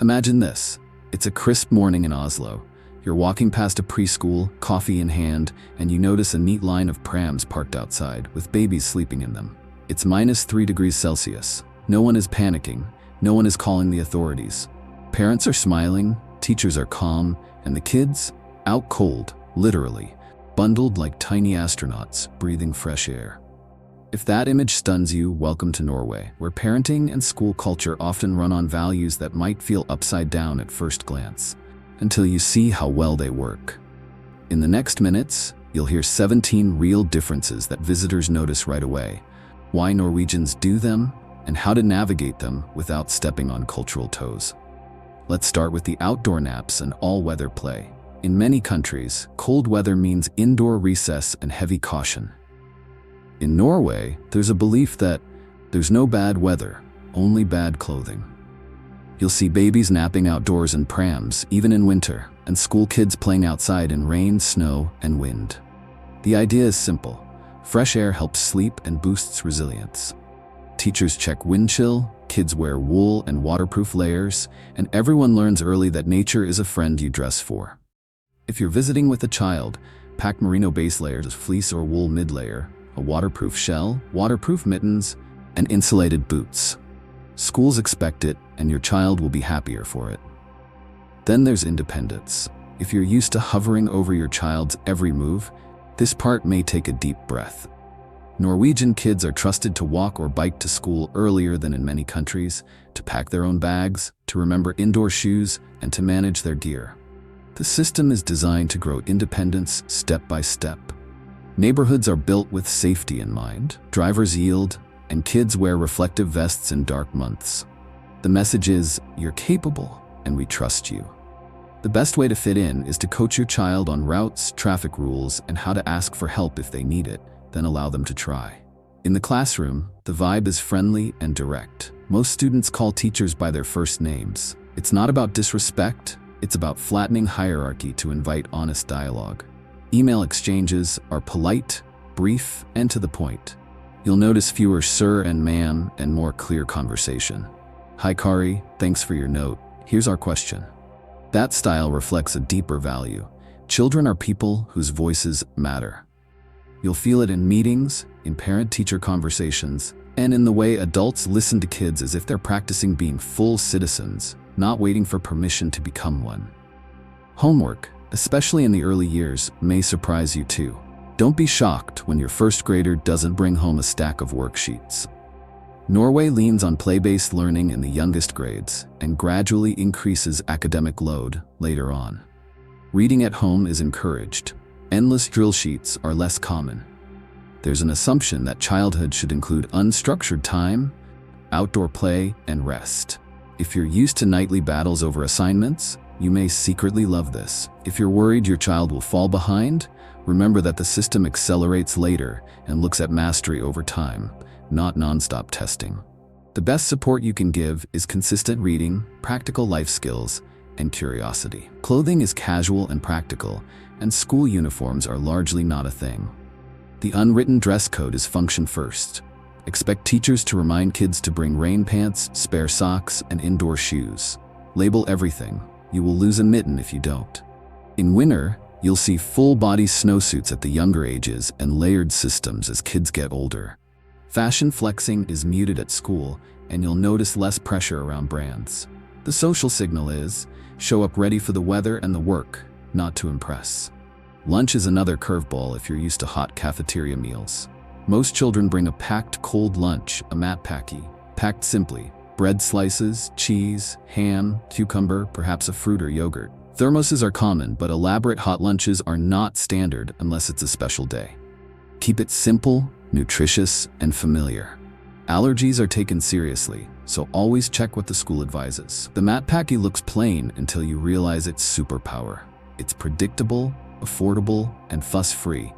Imagine this. It's a crisp morning in Oslo. You're walking past a preschool, coffee in hand, and you notice a neat line of prams parked outside, with babies sleeping in them. It's -3 degrees Celsius. No one is panicking. No one is calling the authorities. Parents are smiling, teachers are calm, and the kids, out cold, literally, bundled like tiny astronauts, breathing fresh air. If that image stuns you, welcome to Norway, where parenting and school culture often run on values that might feel upside down at first glance, until you see how well they work. In the next minutes, you'll hear 17 real differences that visitors notice right away, why Norwegians do them, and how to navigate them without stepping on cultural toes. Let's start with the outdoor naps and all-weather play. In many countries, cold weather means indoor recess and heavy caution. In Norway, there's a belief that there's no bad weather, only bad clothing. You'll see babies napping outdoors in prams, even in winter, and school kids playing outside in rain, snow, and wind. The idea is simple. Fresh air helps sleep and boosts resilience. Teachers check wind chill, kids wear wool and waterproof layers, and everyone learns early that nature is a friend you dress for. If you're visiting with a child, pack merino base layers, fleece or wool mid-layer, a waterproof shell, waterproof mittens, and insulated boots. Schools expect it, and your child will be happier for it. Then there's independence. If you're used to hovering over your child's every move, this part may take a deep breath. Norwegian kids are trusted to walk or bike to school earlier than in many countries, to pack their own bags, to remember indoor shoes, and to manage their gear. The system is designed to grow independence step by step. Neighborhoods are built with safety in mind. Drivers yield, and kids wear reflective vests in dark months. The message is, you're capable, and we trust you. The best way to fit in is to coach your child on routes, traffic rules, and how to ask for help if they need it, then allow them to try. In the classroom, the vibe is friendly and direct. Most students call teachers by their first names. It's not about disrespect, it's about flattening hierarchy to invite honest dialogue. Email exchanges are polite, brief, and to the point. You'll notice fewer sir and ma'am and more clear conversation. Hi Kari, thanks for your note. Here's our question. That style reflects a deeper value. Children are people whose voices matter. You'll feel it in meetings, in parent-teacher conversations, and in the way adults listen to kids as if they're practicing being full citizens, not waiting for permission to become one. Homework, especially in the early years, may surprise you too. Don't be shocked when your first grader doesn't bring home a stack of worksheets. Norway leans on play-based learning in the youngest grades and gradually increases academic load later on. Reading at home is encouraged. Endless drill sheets are less common. There's an assumption that childhood should include unstructured time, outdoor play, and rest. If you're used to nightly battles over assignments, you may secretly love this. If you're worried your child will fall behind, remember that the system accelerates later and looks at mastery over time, not non-stop testing. The best support you can give is consistent reading, practical life skills, and curiosity. Clothing is casual and practical, and school uniforms are largely not a thing. The unwritten dress code is function first. Expect teachers to remind kids to bring rain pants, spare socks, and indoor shoes. Label everything. You will lose a mitten if you don't. In winter, you'll see full-body snowsuits at the younger ages and layered systems as kids get older. Fashion flexing is muted at school, and you'll notice less pressure around brands. The social signal is, show up ready for the weather and the work, not to impress. Lunch is another curveball if you're used to hot cafeteria meals. Most children bring a packed cold lunch, a Matpakke, packed simply. Bread slices, cheese, ham, cucumber, perhaps a fruit or yogurt. Thermoses are common, but elaborate hot lunches are not standard unless it's a special day. Keep it simple, nutritious, and familiar. Allergies are taken seriously, so always check what the school advises. The Matpakke looks plain until you realize its superpower. It's predictable, affordable, and fuss-free,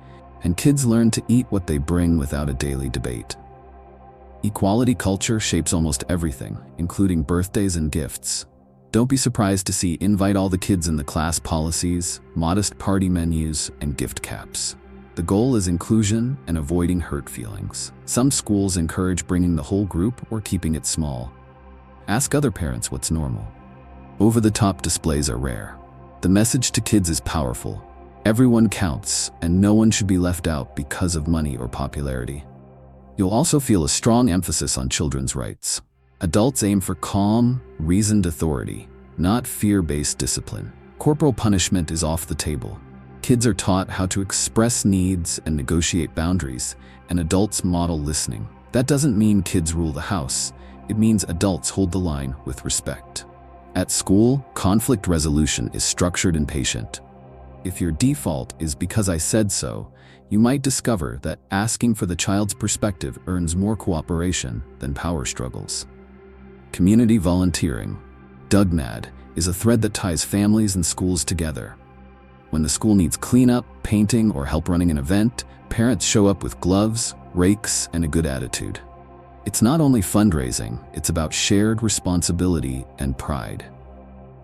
and kids learn to eat what they bring without a daily debate. Equality culture shapes almost everything, including birthdays and gifts. Don't be surprised to see invite all the kids in the class policies, modest party menus, and gift caps. The goal is inclusion and avoiding hurt feelings. Some schools encourage bringing the whole group or keeping it small. Ask other parents what's normal. Over-the-top displays are rare. The message to kids is powerful. Everyone counts, and no one should be left out because of money or popularity. You'll also feel a strong emphasis on children's rights. Adults aim for calm, reasoned authority, not fear-based discipline. Corporal punishment is off the table. Kids are taught how to express needs and negotiate boundaries, and adults model listening. That doesn't mean kids rule the house. It means adults hold the line with respect. At school, conflict resolution is structured and patient. If your default is because I said so, you might discover that asking for the child's perspective earns more cooperation than power struggles. Community volunteering, dugnad, is a thread that ties families and schools together. When the school needs cleanup, painting, or help running an event, parents show up with gloves, rakes, and a good attitude. It's not only fundraising, it's about shared responsibility and pride.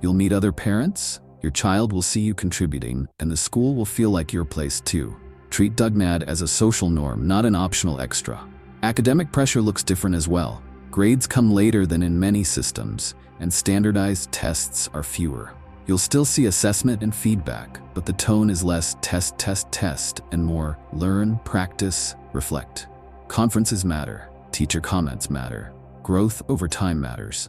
You'll meet other parents, your child will see you contributing, and the school will feel like your place too. Treat dugnad as a social norm, not an optional extra. Academic pressure looks different as well. Grades come later than in many systems, and standardized tests are fewer. You'll still see assessment and feedback, but the tone is less test, and more learn, practice, reflect. Conferences matter. Teacher comments matter. Growth over time matters.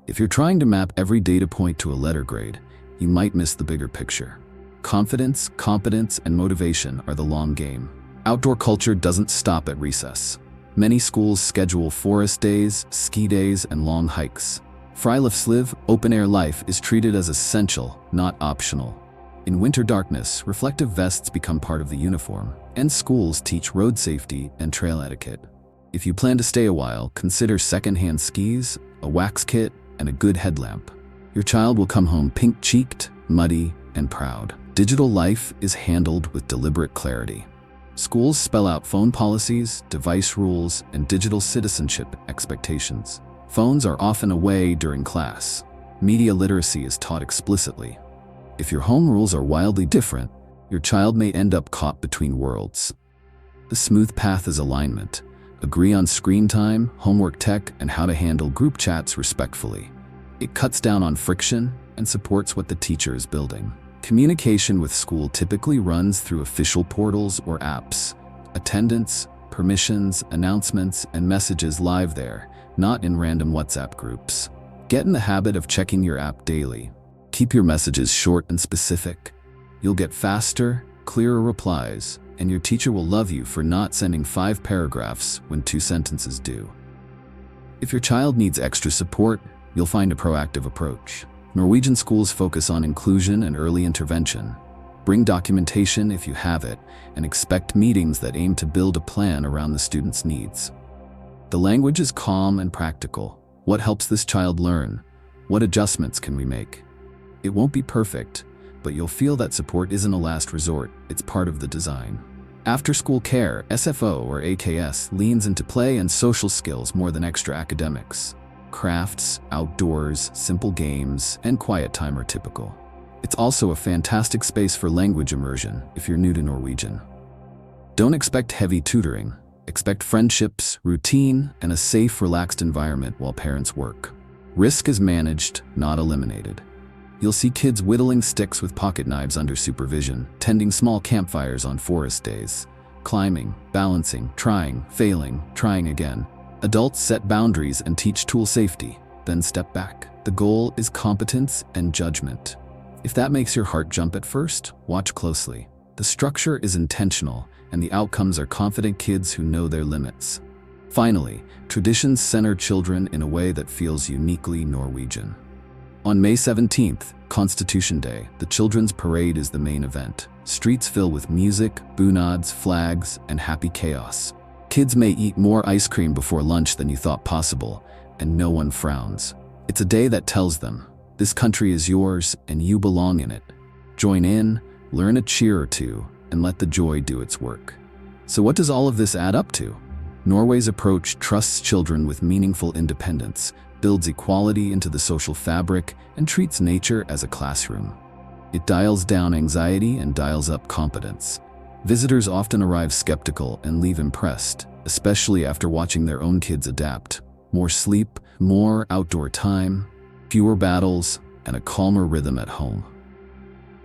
If you're trying to map every data point to a letter grade, you might miss the bigger picture. Confidence, competence, and motivation are the long game. Outdoor culture doesn't stop at recess. Many schools schedule forest days, ski days, and long hikes. Friluftsliv, open-air life, is treated as essential, not optional. In winter darkness, reflective vests become part of the uniform, and schools teach road safety and trail etiquette. If you plan to stay a while, consider second-hand skis, a wax kit, and a good headlamp. Your child will come home pink-cheeked, muddy, and proud. Digital life is handled with deliberate clarity. Schools spell out phone policies, device rules, and digital citizenship expectations. Phones are often away during class. Media literacy is taught explicitly. If your home rules are wildly different, your child may end up caught between worlds. The smooth path is alignment. Agree on screen time, homework tech, and how to handle group chats respectfully. It cuts down on friction and supports what the teacher is building. Communication with school typically runs through official portals or apps. Attendance, permissions, announcements, and messages live there, not in random WhatsApp groups. Get in the habit of checking your app daily. Keep your messages short and specific. You'll get faster, clearer replies, and your teacher will love you for not sending 5 paragraphs when 2 sentences do. If your child needs extra support, you'll find a proactive approach. Norwegian schools focus on inclusion and early intervention. Bring documentation if you have it, and expect meetings that aim to build a plan around the student's needs. The language is calm and practical. What helps this child learn? What adjustments can we make? It won't be perfect, but you'll feel that support isn't a last resort, it's part of the design. After-school care, SFO or AKS, leans into play and social skills more than extra academics. Crafts, outdoors, simple games, and quiet time are typical. It's also a fantastic space for language immersion if you're new to Norwegian. Don't expect heavy tutoring. Expect friendships, routine, and a safe, relaxed environment while parents work. Risk is managed, not eliminated. You'll see kids whittling sticks with pocket knives under supervision, tending small campfires on forest days, climbing, balancing, trying, failing, trying again. Adults set boundaries and teach tool safety, then step back. The goal is competence and judgment. If that makes your heart jump at first, watch closely. The structure is intentional, and the outcomes are confident kids who know their limits. Finally, traditions center children in a way that feels uniquely Norwegian. On May 17th, Constitution Day, the Children's Parade is the main event. Streets fill with music, bunads, flags, and happy chaos. Kids may eat more ice cream before lunch than you thought possible, and no one frowns. It's a day that tells them, this country is yours and you belong in it. Join in, learn a cheer or two, and let the joy do its work. So what does all of this add up to? Norway's approach trusts children with meaningful independence, builds equality into the social fabric, and treats nature as a classroom. It dials down anxiety and dials up competence. Visitors often arrive skeptical and leave impressed, especially after watching their own kids adapt. More sleep, more outdoor time, fewer battles, and a calmer rhythm at home.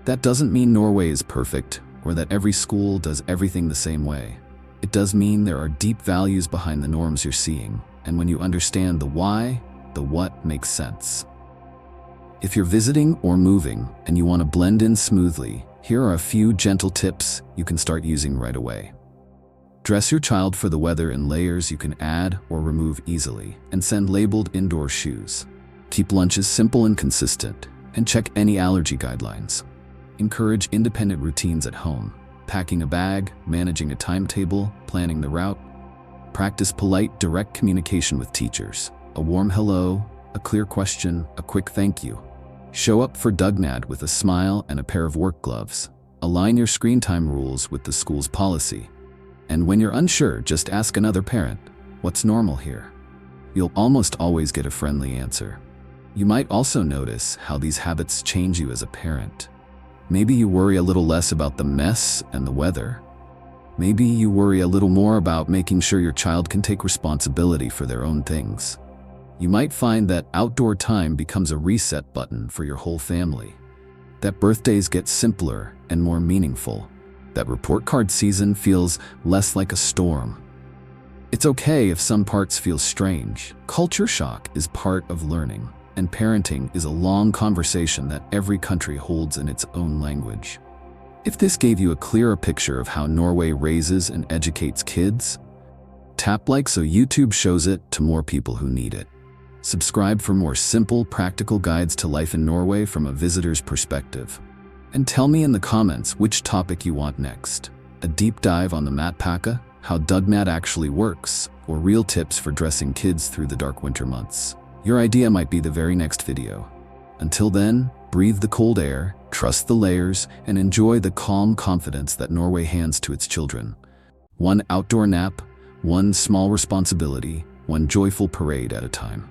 That doesn't mean Norway is perfect or that every school does everything the same way. It does mean there are deep values behind the norms you're seeing, and when you understand the why, the what makes sense. If you're visiting or moving and you want to blend in smoothly, here are a few gentle tips you can start using right away. Dress your child for the weather in layers you can add or remove easily, and send labeled indoor shoes. Keep lunches simple and consistent, and check any allergy guidelines. Encourage independent routines at home, packing a bag, managing a timetable, planning the route. Practice polite, direct communication with teachers. A warm hello, a clear question, a quick thank you. Show up for dugnad with a smile and a pair of work gloves. Align your screen time rules with the school's policy. And when you're unsure, just ask another parent, what's normal here? You'll almost always get a friendly answer. You might also notice how these habits change you as a parent. Maybe you worry a little less about the mess and the weather. Maybe you worry a little more about making sure your child can take responsibility for their own things. You might find that outdoor time becomes a reset button for your whole family. That birthdays get simpler and more meaningful. That report card season feels less like a storm. It's okay if some parts feel strange. Culture shock is part of learning, and parenting is a long conversation that every country holds in its own language. If this gave you a clearer picture of how Norway raises and educates kids, tap like so YouTube shows it to more people who need it. Subscribe for more simple, practical guides to life in Norway from a visitor's perspective. And tell me in the comments which topic you want next. A deep dive on the Matpakke, how dugnad actually works, or real tips for dressing kids through the dark winter months. Your idea might be the very next video. Until then, breathe the cold air, trust the layers, and enjoy the calm confidence that Norway hands to its children. One outdoor nap, one small responsibility, one joyful parade at a time.